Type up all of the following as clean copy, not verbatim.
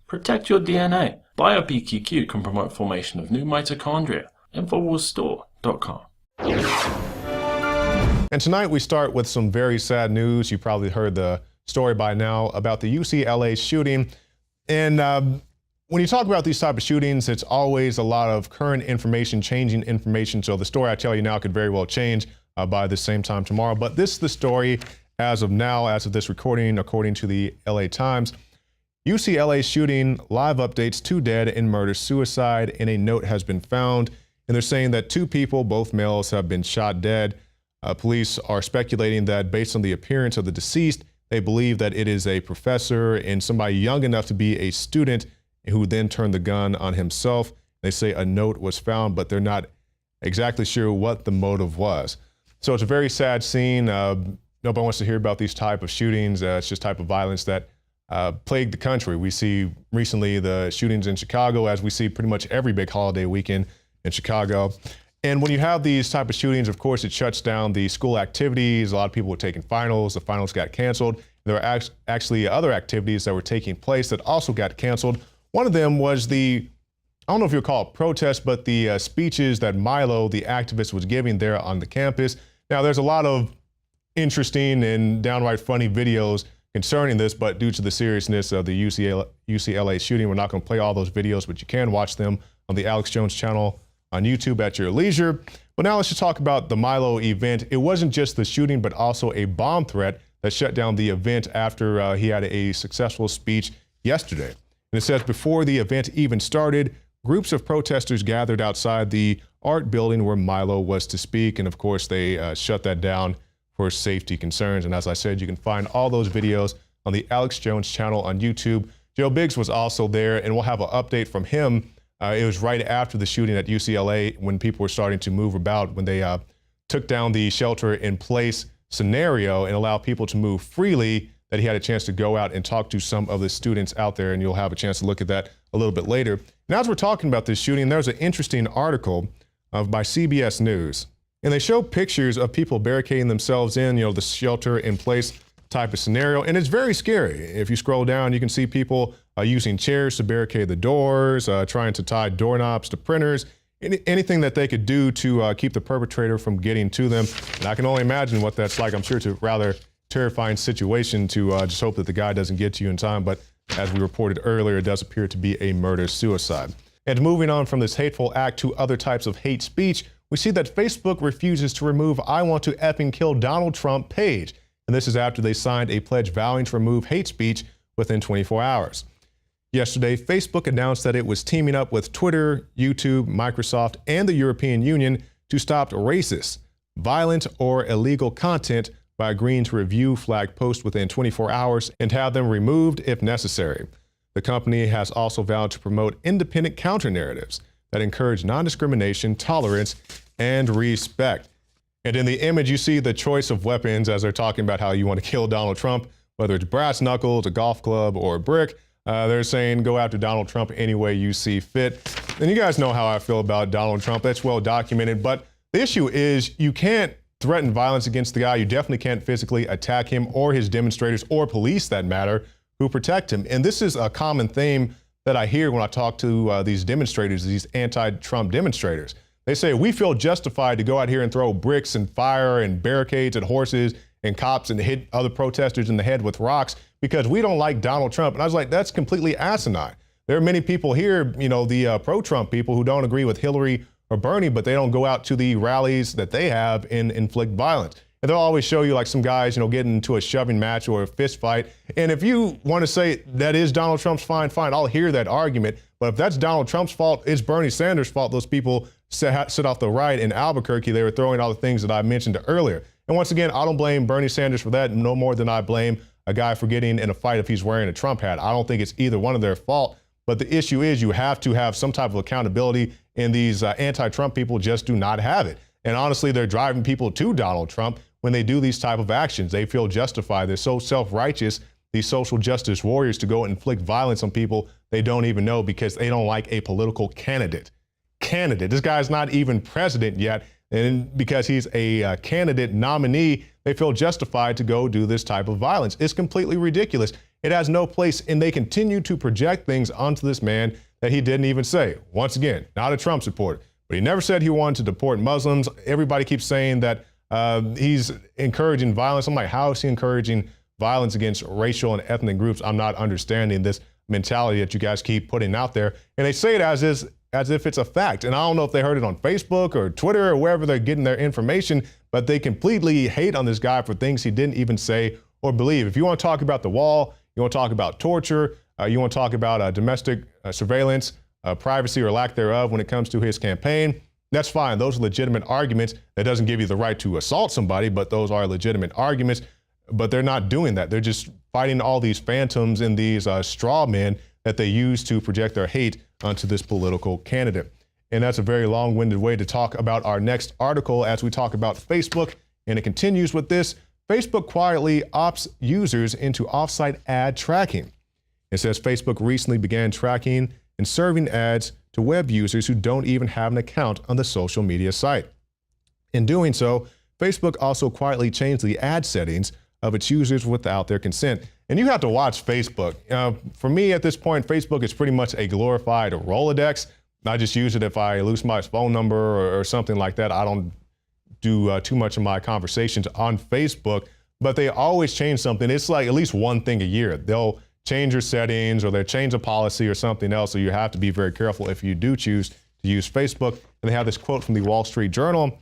Protect your DNA. BioPQQ can promote formation of new mitochondria. Infowarsstore.com. And tonight we start with some very sad news. You probably heard the story by now about the UCLA shooting. And when you talk about these type of shootings, it's always a lot of current information, changing information. So the story I tell you now could very well change by the same time tomorrow. But this is the story as of now, as of this recording, according to the LA Times. UCLA shooting, live updates, 2 dead in murder-suicide, and a note has been found. And they're saying that 2 people, both males, have been shot dead. Police are speculating that based on the appearance of the deceased, they believe that it is a professor and somebody young enough to be a student who then turned the gun on himself. They say a note was found, but they're not exactly sure what the motive was. So it's a very sad scene. Nobody wants to hear about these type of shootings. It's just type of violence that plague the country. We see recently the shootings in Chicago, as we see pretty much every big holiday weekend in Chicago. And when you have these type of shootings, of course, it shuts down the school activities. A lot of people were taking finals. The finals got canceled. There were actually other activities that were taking place that also got canceled. One of them was I don't know if you'll call it protest, but the speeches that Milo, the activist, was giving there on the campus. Now, there's a lot of interesting and downright funny videos concerning this, but due to the seriousness of the UCLA shooting, we're not going to play all those videos, but you can watch them on the Alex Jones channel on YouTube at your leisure. But now let's just talk about the Milo event. It wasn't just the shooting, but also a bomb threat that shut down the event after he had a successful speech yesterday. And it says before the event even started, groups of protesters gathered outside the art building where Milo was to speak. And of course, they shut that down for safety concerns. And as I said, you can find all those videos on the Alex Jones channel on YouTube. Joe Biggs was also there, and we'll have an update from him. It was right after the shooting at UCLA when people were starting to move about, when they took down the shelter-in-place scenario and allowed people to move freely, that he had a chance to go out and talk to some of the students out there, and you'll have a chance to look at that a little bit later. Now, as we're talking about this shooting, there's an interesting article by CBS News, and they show pictures of people barricading themselves in, the shelter-in-place type of scenario, and it's very scary. If you scroll down, you can see people using chairs to barricade the doors, trying to tie doorknobs to printers, anything that they could do to keep the perpetrator from getting to them. And I can only imagine what that's like. I'm sure it's a rather terrifying situation to just hope that the guy doesn't get to you in time. But as we reported earlier, it does appear to be a murder-suicide. And moving on from this hateful act to other types of hate speech, we see that Facebook refuses to remove "I want to effing kill Donald Trump" page. And this is after they signed a pledge vowing to remove hate speech within 24 hours. Yesterday, Facebook announced that it was teaming up with Twitter, YouTube, Microsoft, and the European Union to stop racist, violent, or illegal content by agreeing to review flagged posts within 24 hours and have them removed if necessary. The company has also vowed to promote independent counter-narratives that encourage non-discrimination, tolerance, and respect. And in the image, you see the choice of weapons as they're talking about how you want to kill Donald Trump, whether it's brass knuckles, a golf club, or a brick. They're saying go after Donald Trump any way you see fit. And you guys know how I feel about Donald Trump. That's well documented. But the issue is you can't threaten violence against the guy. You definitely can't physically attack him or his demonstrators or police, that matter, who protect him. And this is a common theme that I hear when I talk to these demonstrators, these anti-Trump demonstrators. They say, we feel justified to go out here and throw bricks and fire and barricades at horses and cops and hit other protesters in the head with rocks because we don't like Donald Trump. And I was like, that's completely asinine. There are many people here, the pro-Trump people who don't agree with Hillary or Bernie, but they don't go out to the rallies that they have and inflict violence. And they'll always show you like some guys, getting into a shoving match or a fist fight. And if you want to say that is Donald Trump's fine, I'll hear that argument. But if that's Donald Trump's fault, it's Bernie Sanders' fault. Those people sit off the right in Albuquerque. They were throwing all the things that I mentioned earlier. And once again, I don't blame Bernie Sanders for that no more than I blame a guy for getting in a fight if he's wearing a Trump hat. I don't think it's either one of their fault. But the issue is you have to have some type of accountability, and these anti-Trump people just do not have it. And honestly, they're driving people to Donald Trump when they do these type of actions. They feel justified. They're so self-righteous, these social justice warriors, to go and inflict violence on people they don't even know because they don't like a political candidate. This guy's not even president yet. And because he's a candidate nominee, they feel justified to go do this type of violence. It's completely ridiculous. It has no place, and they continue to project things onto this man that he didn't even say. Once again, not a Trump supporter, but he never said he wanted to deport Muslims. Everybody keeps saying that he's encouraging violence. I'm like, how is he encouraging violence against racial and ethnic groups? I'm not understanding this mentality that you guys keep putting out there. And they say it as if it's a fact. And I don't know if they heard it on Facebook or Twitter or wherever they're getting their information, but they completely hate on this guy for things he didn't even say or believe. If you want to talk about the wall, you want to talk about torture, you want to talk about domestic surveillance, privacy or lack thereof when it comes to his campaign, that's fine. Those are legitimate arguments. That doesn't give you the right to assault somebody, but those are legitimate arguments. But they're not doing that. They're just fighting all these phantoms and these straw men that they use to project their hate onto this political candidate. And that's a very long-winded way to talk about our next article as we talk about Facebook. And it continues with this: Facebook quietly opts users into off-site ad tracking. It says Facebook recently began tracking and serving ads to web users who don't even have an account on the social media site. In doing so, Facebook also quietly changed the ad settings of its users without their consent. And you have to watch Facebook. For me at this point, Facebook is pretty much a glorified Rolodex. I just use it if I lose my phone number or something like that. I don't do too much of my conversations on Facebook, but they always change something. It's like at least one thing a year. They'll change your settings or they'll change a policy or something else. So you have to be very careful if you do choose to use Facebook. And they have this quote from the Wall Street Journal: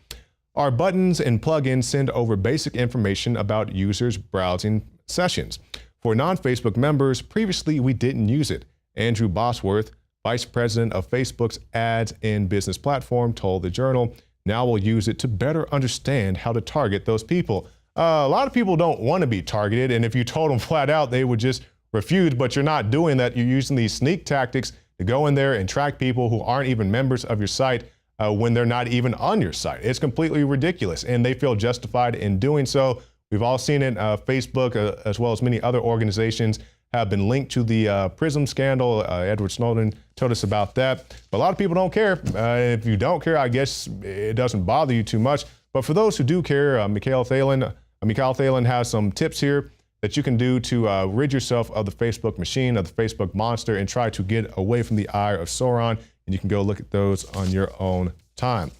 "Our buttons and plugins send over basic information about users' browsing sessions. For non-Facebook members, previously we didn't use it." Andrew Bosworth, vice president of Facebook's ads and business platform, told the Journal, "Now we'll use it to better understand how to target those people." A lot of people don't want to be targeted, and if you told them flat out, they would just refuse, but you're not doing that. You're using these sneak tactics to go in there and track people who aren't even members of your site when they're not even on your site. It's completely ridiculous, and they feel justified in doing so. We've all seen it. Facebook, as well as many other organizations, have been linked to the PRISM scandal. Edward Snowden told us about that. But a lot of people don't care. If you don't care, I guess it doesn't bother you too much. But for those who do care, Mikhail Thalen has some tips here that you can do to rid yourself of the Facebook machine, of the Facebook monster, and try to get away from the eye of Sauron. And you can go look at those on your own time.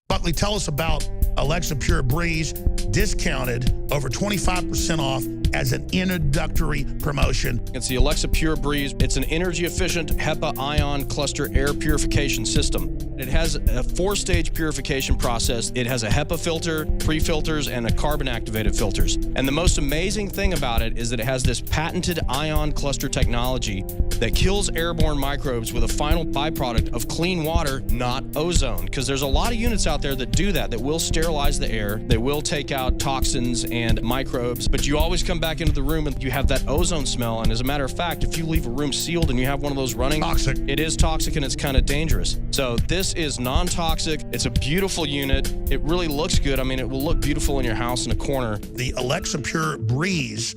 Buckley, tell us about Alexa Pure Breeze, discounted over 25% off as an introductory promotion. It's the Alexa Pure Breeze. It's an energy-efficient HEPA ion cluster air purification system. It has a 4-stage purification process. It has a HEPA filter, pre-filters, and a carbon-activated filters. And the most amazing thing about it is that it has this patented ion cluster technology that kills airborne microbes with a final byproduct of clean water, not ozone. Because there's a lot of units out there that do that will sterilize the air, they will take out toxins and microbes, but you always come back into the room and you have that ozone smell. And as a matter of fact, if you leave a room sealed and you have one of those running, toxic. It is toxic and it's kind of dangerous. So this is non-toxic. It's a beautiful unit. It really looks good. I mean, it will look beautiful in your house in a corner. The Alexa Pure Breeze,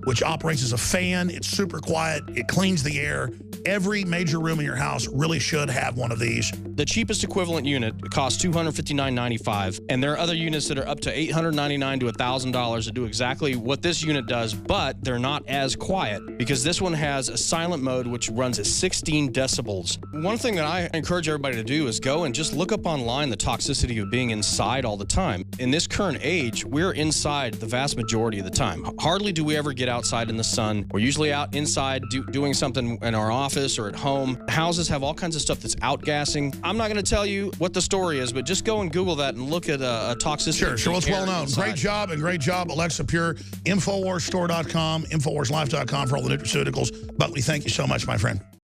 which operates as a fan, it's super quiet, it cleans the air. Every major room in your house really should have one of these. The cheapest equivalent unit costs $259.95, and there are other units that are up to $899 to $1,000 that do exactly what this unit does, but they're not as quiet because this one has a silent mode which runs at 16 decibels. One thing that I encourage everybody to do is go and just look up online the toxicity of being inside all the time. In this current age, we're inside the vast majority of the time. Hardly do we ever get outside in the sun. We're usually out inside doing something in our office or at home. Houses have all kinds of stuff that's outgassing. I'm not going to tell you what the story is, but just go and Google that and look at a toxicity. Sure, well, it's well known. Great job, Alexa Pure. Infowarsstore.com, InfowarsLife.com for all the nutraceuticals. Buckley, thank you so much, my friend.